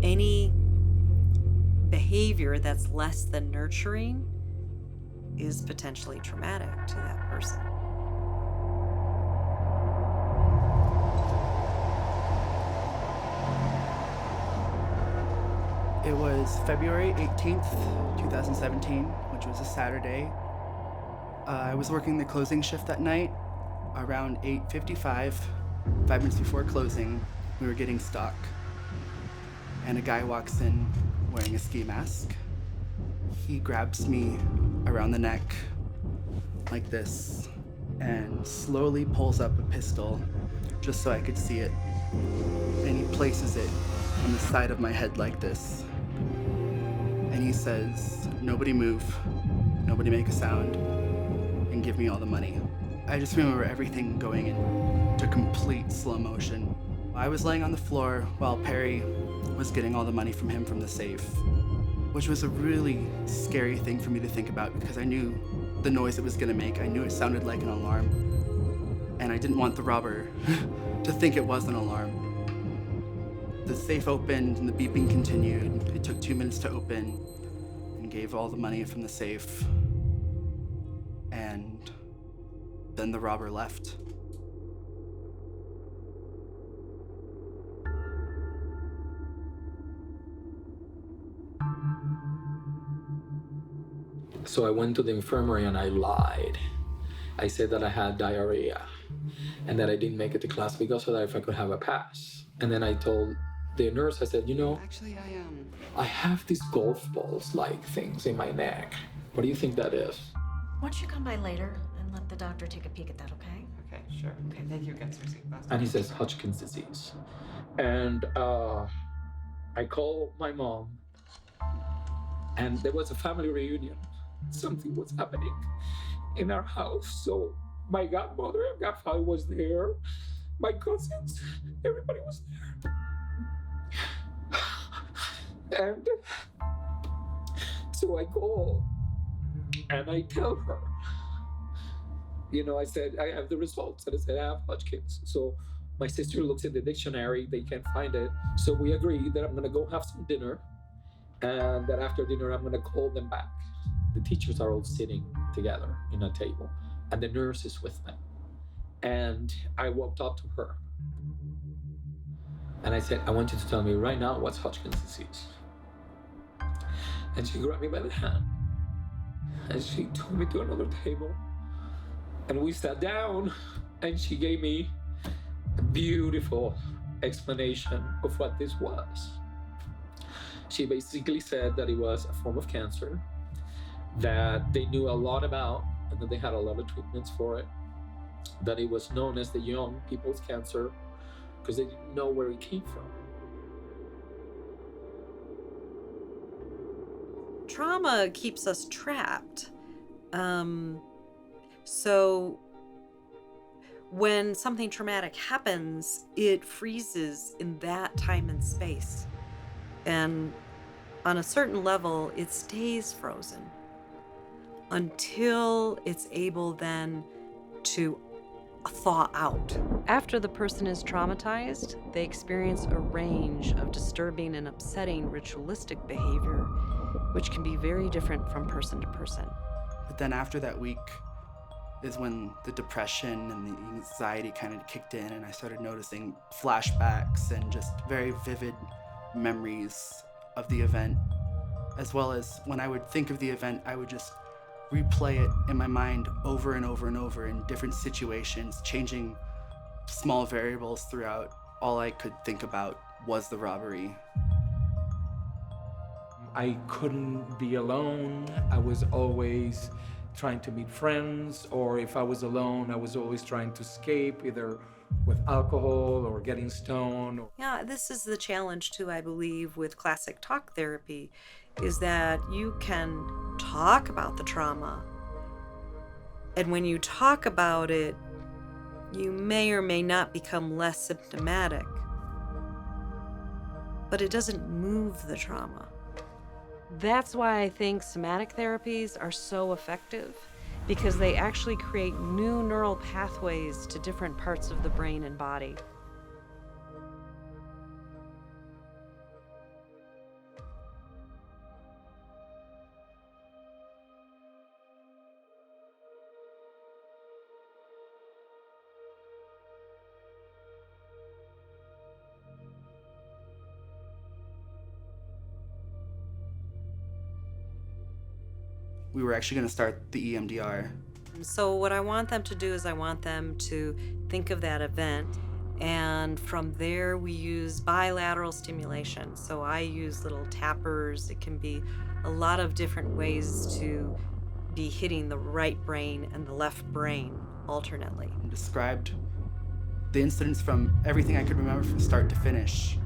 any behavior that's less than nurturing is potentially traumatic to that person. It was February 18th, 2017, which was a Saturday. I was working the closing shift that night. Around 8:55, 5 minutes before closing, we were getting stock. And a guy walks in wearing a ski mask. He grabs me around the neck like this and slowly pulls up a pistol just so I could see it. And he places it on the side of my head like this. And he says, "Nobody move, nobody make a sound, and give me all the money." I just remember everything going into complete slow motion. I was laying on the floor while Perry was getting all the money from him from the safe, which was a really scary thing for me to think about because I knew the noise it was gonna make. I knew it sounded like an alarm, and I didn't want the robber to think it was an alarm. The safe opened and the beeping continued. It took 2 minutes to open and gave all the money from the safe. And then the robber left. So I went to the infirmary and I lied. I said that I had diarrhea and that I didn't make it to class because of that if I could have a pass. And then I told the nurse, I said, actually, I have these golf balls-like things in my neck. What do you think that is? Why don't you come by later and let the doctor take a peek at that, okay? Okay, sure. Okay, thank you again, Susie. And he says Hodgkin's disease. And I called my mom and there was a family reunion. Something was happening in our house. So my godmother and godfather was there. My cousins, everybody was there. And so I go and I tell her, I said, I have the results. And I said, I have Hodgkin's. So my sister looks in the dictionary, they can't find it. So we agreed that I'm gonna go have some dinner and that after dinner, I'm gonna call them back. The teachers are all sitting together in a table and the nurse is with them. And I walked up to her and I said, I want you to tell me right now what's Hodgkin's disease. And she grabbed me by the hand and she took me to another table and we sat down and she gave me a beautiful explanation of what this was. She basically said that it was a form of cancer that they knew a lot about and that they had a lot of treatments for it, that it was known as the young people's cancer because they didn't know where it came from. Trauma keeps us trapped. So when something traumatic happens, it freezes in that time and space. And on a certain level, it stays frozen until it's able then to thaw out. After the person is traumatized, they experience a range of disturbing and upsetting ritualistic behavior, which can be very different from person to person. But then after that week is when the depression and the anxiety kind of kicked in and I started noticing flashbacks and just very vivid memories of the event, as well as when I would think of the event, I would just replay it in my mind over and over and over in different situations, changing small variables throughout. All I could think about was the robbery. I couldn't be alone. I was always trying to meet friends, or if I was alone, I was always trying to escape, either with alcohol or getting stoned. Yeah, this is the challenge too, I believe, with classic talk therapy, is that you can talk about the trauma. And when you talk about it, you may or may not become less symptomatic, but it doesn't move the trauma. That's why I think somatic therapies are so effective, because they actually create new neural pathways to different parts of the brain and body. we were actually going to start the EMDR. So what I want them to do is I want them to think of that event, and from there we use bilateral stimulation. So I use little tappers. It can be a lot of different ways to be hitting the right brain and the left brain alternately. And described the incidents from everything I could remember from start to finish.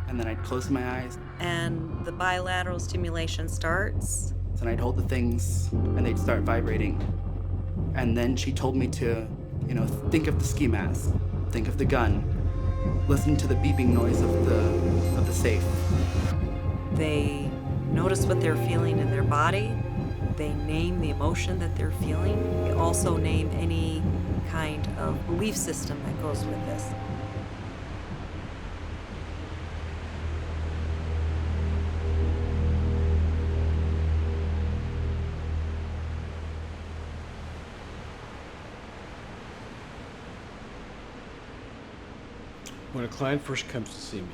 And then I'd close my eyes, And the bilateral stimulation starts. and I'd hold the things, and they'd start vibrating. And then she told me to, think of the ski mask, think of the gun, listen to the beeping noise of the safe. They notice what they're feeling in their body. They name the emotion that they're feeling. They also name any kind of belief system that goes with this. When a client first comes to see me,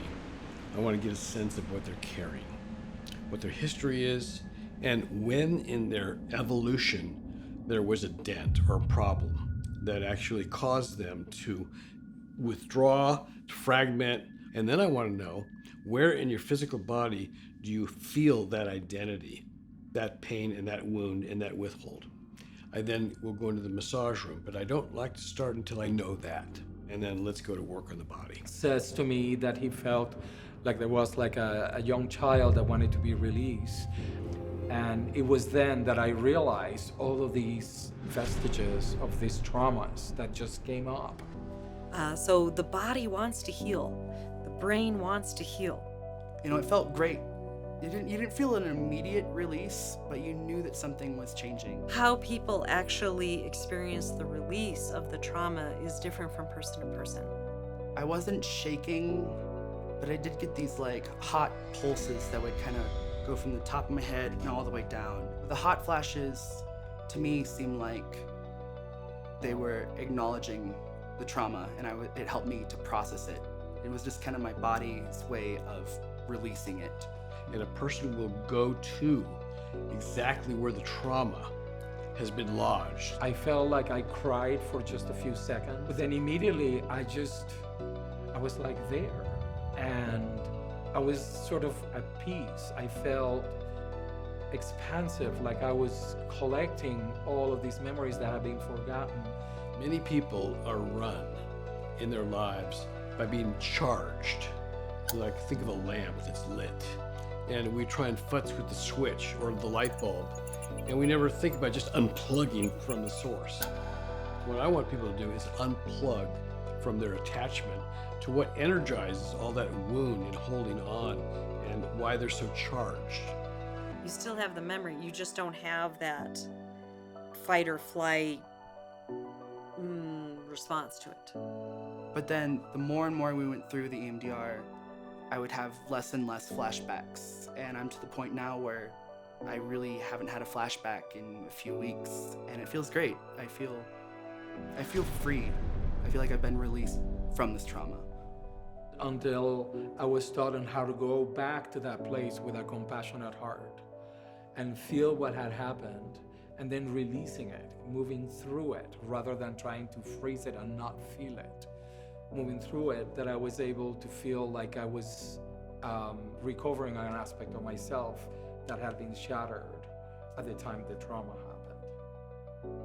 I want to get a sense of what they're carrying, what their history is, and when in their evolution there was a dent or a problem that actually caused them to withdraw, to fragment. And then I want to know, where in your physical body do you feel that identity, that pain and that wound and that withhold? I then will go into the massage room, but I don't like to start until I know that. And then let's go to work on the body. Says to me that he felt like there was like a young child that wanted to be released. And it was then that I realized all of these vestiges of these traumas that just came up. So the body wants to heal. The brain wants to heal. It felt great. You didn't feel an immediate release, but you knew that something was changing. How people actually experience the release of the trauma is different from person to person. I wasn't shaking, but I did get these hot pulses that would kind of go from the top of my head and all the way down. The hot flashes, to me, seemed like they were acknowledging the trauma, and it helped me to process it. It was just kind of my body's way of releasing it. And a person will go to exactly where the trauma has been lodged. I felt like I cried for just a few seconds, but then immediately I was like there, and I was sort of at peace. I felt expansive, like I was collecting all of these memories that have been forgotten. Many people are run in their lives by being charged. Like, think of a lamp that's lit, and we try and futz with the switch or the light bulb, and we never think about just unplugging from the source. What I want people to do is unplug from their attachment to what energizes all that wound and holding on, and why they're so charged. You still have the memory, you just don't have that fight or flight response to it. But then the more and more we went through the EMDR, I would have less and less flashbacks. And I'm to the point now where I really haven't had a flashback in a few weeks, and it feels great. I feel free. I feel like I've been released from this trauma. Until I was taught on how to go back to that place with a compassionate heart and feel what had happened, and then releasing it, moving through it, rather than trying to freeze it and not feel it. Moving through it, that I was able to feel like I was recovering an aspect of myself that had been shattered at the time the trauma happened.